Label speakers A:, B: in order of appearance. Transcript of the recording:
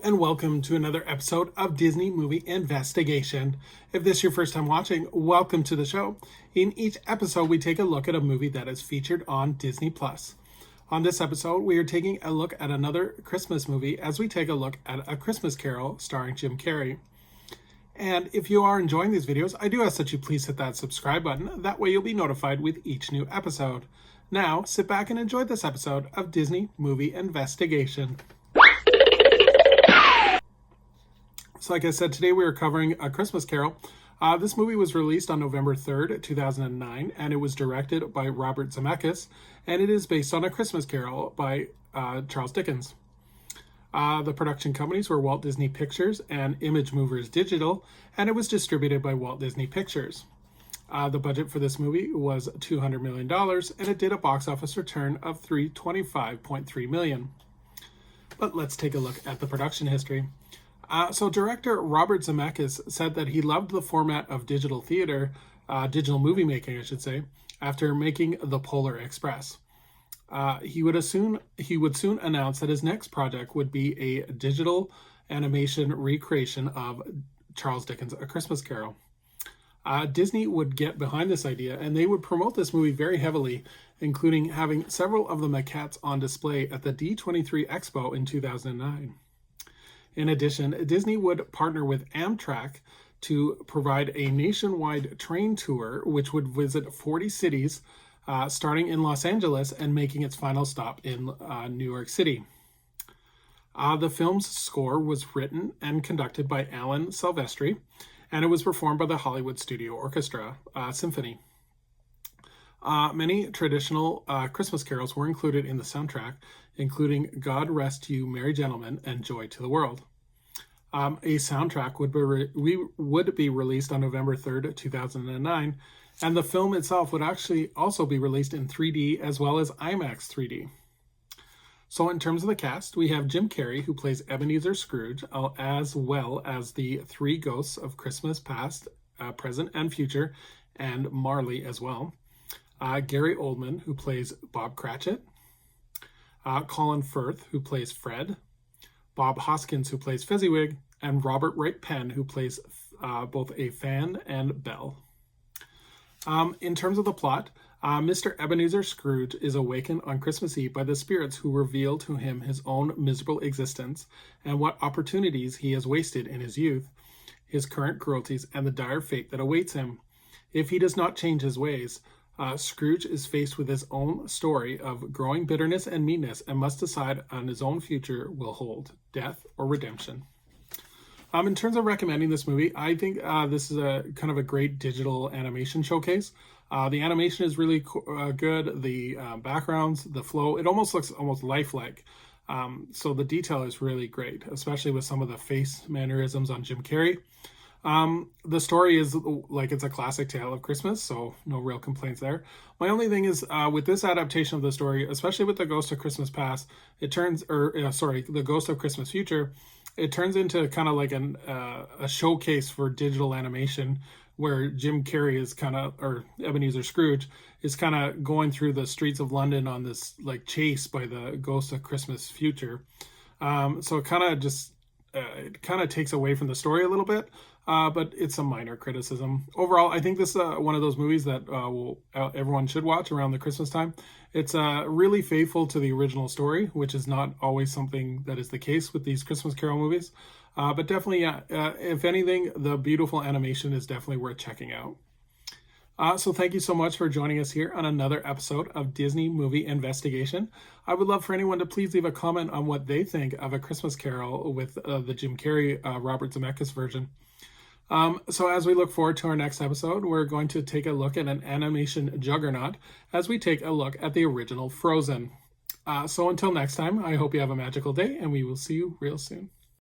A: and welcome to another episode of Disney Movie Investigation. If this is your first time watching, welcome to the show. In each episode, we take a look at a movie that is featured on Disney+. On this episode, we are taking a look at another Christmas movie as we take a look at A Christmas Carol starring Jim Carrey. And if you are enjoying these videos, I do ask that you please hit that subscribe button. That way you'll be notified with each new episode. Now, sit back and enjoy this episode of Disney Movie Investigation. So like I said, today we are covering A Christmas Carol. This movie was released on November 3rd, 2009, and it was directed by Robert Zemickis, and it is based on A Christmas Carol by Charles Dickens. The production companies were Walt Disney Pictures and Image Movers Digital, and it was distributed by Walt Disney Pictures. The budget for this movie was $200 million, and it did a box office return of $325.3 million. But let's take a look at the production history. So director Robert Zemickis said that he loved the format of digital theater, digital movie making, I should say, after making The Polar Express. He would soon announce that his next project would be a digital animation recreation of Charles Dickens' A Christmas Carol. Disney would get behind this idea, and they would promote this movie very heavily, including having several of the maquettes on display at the D23 Expo in 2009. In addition, Disney would partner with Amtrak to provide a nationwide train tour, which would visit 40 cities, starting in Los Angeles and making its final stop in New York City. The film's score was written and conducted by Alan Silvestri, and it was performed by the Hollywood Studio Orchestra Symphony. Many traditional Christmas carols were included in the soundtrack, including God Rest You Merry Gentlemen and Joy to the World. A soundtrack would be released on November 3rd, 2009, and the film itself would actually also be released in 3D as well as IMAX 3D. So in terms of the cast, we have Jim Carrey, who plays Ebenezer Scrooge, as well as the three ghosts of Christmas past, present, and future, and Marley as well. Gary Oldman, who plays Bob Cratchit. Colin Firth, who plays Fred. Bob Hoskins, who plays Fezziwig. And Robert Wright Penn, who plays both a Fan and Belle. In terms of the plot, Mr. Ebenezer Scrooge is awakened on Christmas Eve by the spirits who reveal to him his own miserable existence and what opportunities he has wasted in his youth, his current cruelties, and the dire fate that awaits him. If he does not change his ways, Scrooge is faced with his own story of growing bitterness and meanness and must decide on his own future will hold, death or redemption. In terms of recommending this movie, I think this is a kind of a great digital animation showcase. The animation is really good. The backgrounds, the flow, it almost looks almost lifelike. So the detail is really great, especially with some of the face mannerisms on Jim Carrey. The story is like it's a classic tale of Christmas, so no real complaints there. My only thing is with this adaptation of the story, especially with the Ghost of Christmas Past, the Ghost of Christmas Future, it turns into kind of like a showcase for digital animation where Jim Carrey is or Ebenezer Scrooge is kind of going through the streets of London on this like chase by the Ghost of Christmas Future. So it kind of takes away from the story a little bit, but it's a minor criticism. Overall, I think this is one of those movies that everyone should watch around the Christmas time. It's really faithful to the original story, which is not always something that is the case with these Christmas Carol movies. But definitely, if anything, the beautiful animation is definitely worth checking out. So thank you so much for joining us here on another episode of Disney Movie Investigation. I would love for anyone to please leave a comment on what they think of A Christmas Carol with the Jim Carrey, Robert Zemeckis version. So as we look forward to our next episode, we're going to take a look at an animation juggernaut as we take a look at the original Frozen. So until next time, I hope you have a magical day, and we will see you real soon.